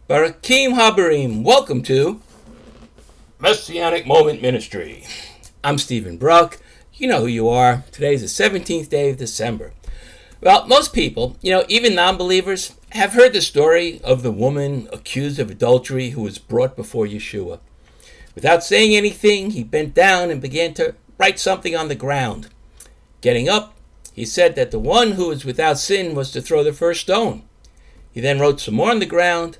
Barakim Habarim, welcome to Messianic Moment Ministry. I'm Stephen Bruck. You know who you are. Today's the 17th day of December. Well, most people, even non-believers, have heard the story of the woman accused of adultery who was brought before Yeshua. Without saying anything, he bent down and began to write something on the ground. Getting up, he said that the one who was without sin was to throw the first stone. He then wrote some more on the ground,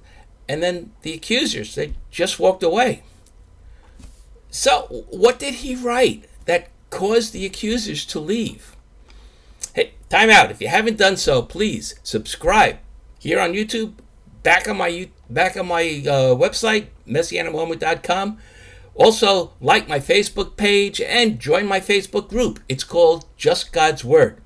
and then the accusers, they just walked away. So, what did he write that caused the accusers to leave? Hey, time out. If you haven't done so, please subscribe here on YouTube, back on my website, messianicmoment.com. Also, like my Facebook page and join my Facebook group. It's called Just God's Word.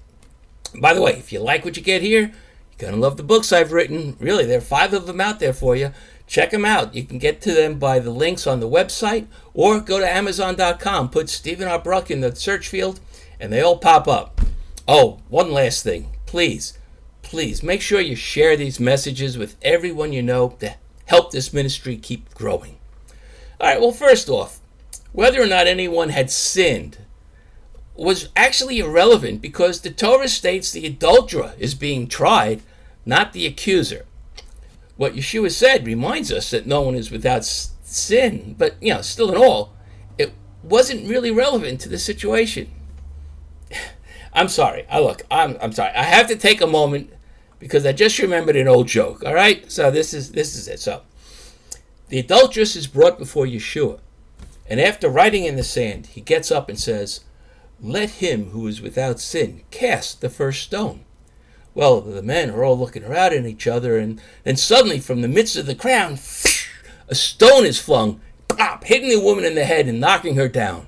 By the way, if you like what you get here, you're going to love the books I've written. Really, there are 5 of them out there for you. Check them out. You can get to them by the links on the website or go to Amazon.com. Put Stephen R. Bruck in the search field and they all pop up. Oh, one last thing. Please make sure you share these messages with everyone you know to help this ministry keep growing. All right, well, first off, whether or not anyone had sinned was actually irrelevant because the Torah states the adulterer is being tried, not the accuser. What Yeshua said reminds us that no one is without sin, but still in all, it wasn't really relevant to the situation. I'm sorry. I'm sorry. I have to take a moment because I just remembered an old joke. All right, so this is it. So the adulteress is brought before Yeshua, and after writing in the sand, he gets up and says, "Let him who is without sin cast the first stone." Well, the men are all looking around at each other, and then suddenly from the midst of the crowd, a stone is flung, pop, hitting the woman in the head and knocking her down.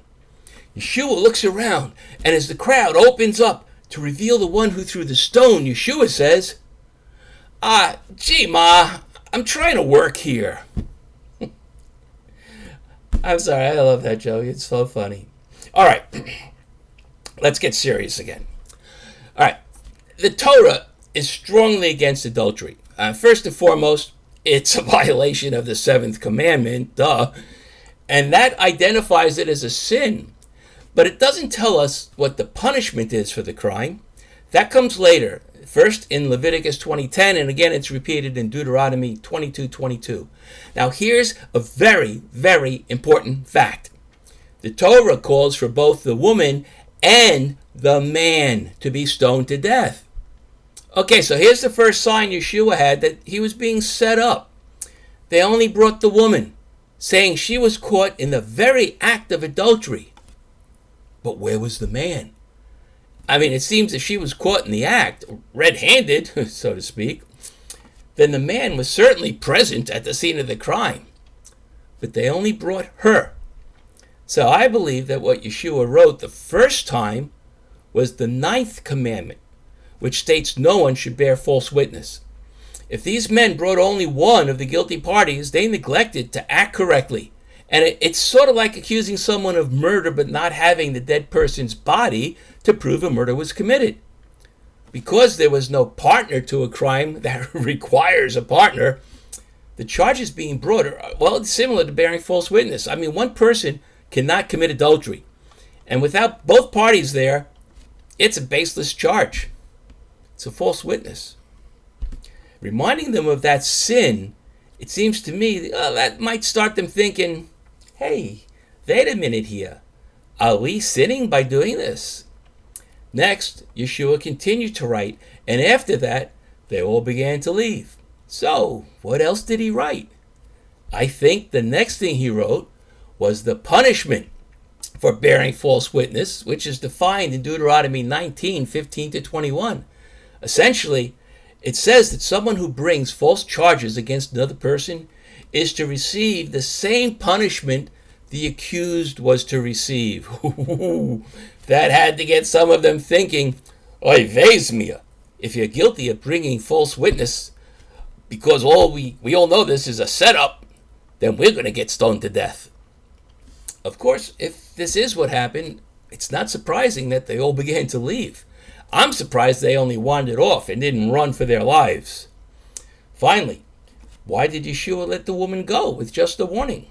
Yeshua looks around, and as the crowd opens up to reveal the one who threw the stone, Yeshua says, "Gee, Ma, I'm trying to work here." I'm sorry, I love that joke. It's so funny. All right. Let's get serious again. All right. The Torah is strongly against adultery. First and foremost, it's a violation of the 7th commandment, duh. And that identifies it as a sin. But it doesn't tell us what the punishment is for the crime. That comes later. First in Leviticus 20:10, and again it's repeated in Deuteronomy 22:22. Now here's a very, very important fact. The Torah calls for both the woman and the man to be stoned to death. Okay, so here's the first sign Yeshua had that he was being set up. They only brought the woman, saying she was caught in the very act of adultery. But where was the man? I mean, it seems if she was caught in the act, red-handed, so to speak, then the man was certainly present at the scene of the crime. But they only brought her. So I believe that what Yeshua wrote the first time was the 9th commandment, which states no one should bear false witness. If these men brought only one of the guilty parties, they neglected to act correctly. And it's sort of like accusing someone of murder but not having the dead person's body to prove a murder was committed. Because there was no partner to a crime that requires a partner, the charges being brought are, well, it's similar to bearing false witness. I mean, one person cannot commit adultery. And without both parties there, it's a baseless charge. It's a false witness. Reminding them of that sin, it seems to me that might start them thinking, hey, wait a minute here. Are we sinning by doing this? Next, Yeshua continued to write, and after that, they all began to leave. So, what else did he write? I think the next thing he wrote was the punishment for bearing false witness, which is defined in Deuteronomy 19:15-21. Essentially, it says that someone who brings false charges against another person is to receive the same punishment the accused was to receive. That had to get some of them thinking, oy vez mir, if you're guilty of bringing false witness, because we all know this is a setup, then we're going to get stoned to death. Of course, if this is what happened, it's not surprising that they all began to leave. I'm surprised they only wandered off and didn't run for their lives. Finally, why did Yeshua let the woman go with just a warning?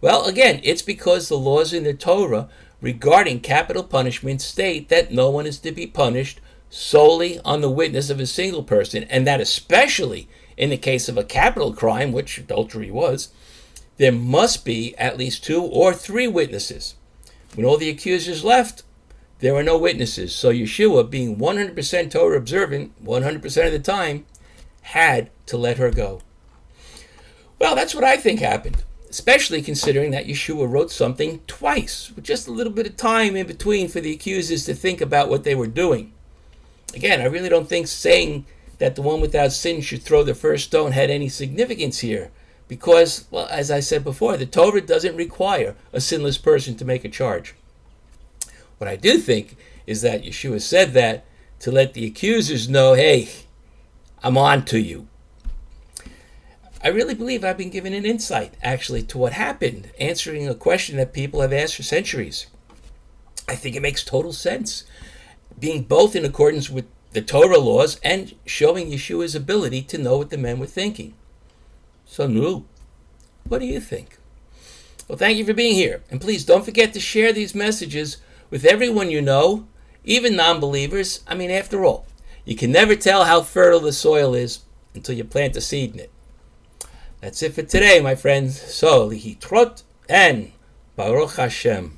Well, again, it's because the laws in the Torah regarding capital punishment state that no one is to be punished solely on the witness of a single person, and that especially in the case of a capital crime, which adultery was, there must be at least 2 or 3 witnesses. When all the accusers left, there were no witnesses. So Yeshua, being 100% Torah observant, 100% of the time, had to let her go. Well, that's what I think happened, especially considering that Yeshua wrote something twice, with just a little bit of time in between for the accusers to think about what they were doing. Again, I really don't think saying that the one without sin should throw the first stone had any significance here, because, well, as I said before, the Torah doesn't require a sinless person to make a charge. What I do think is that Yeshua said that to let the accusers know, hey, I'm on to you. I really believe I've been given an insight, actually, to what happened, answering a question that people have asked for centuries. I think it makes total sense, being both in accordance with the Torah laws and showing Yeshua's ability to know what the men were thinking. So, Nu, what do you think? Well, thank you for being here. And please don't forget to share these messages with everyone you know, even non-believers. I mean, after all, you can never tell how fertile the soil is until you plant a seed in it. That's it for today, my friends. So, Lihitrot and Baruch Hashem.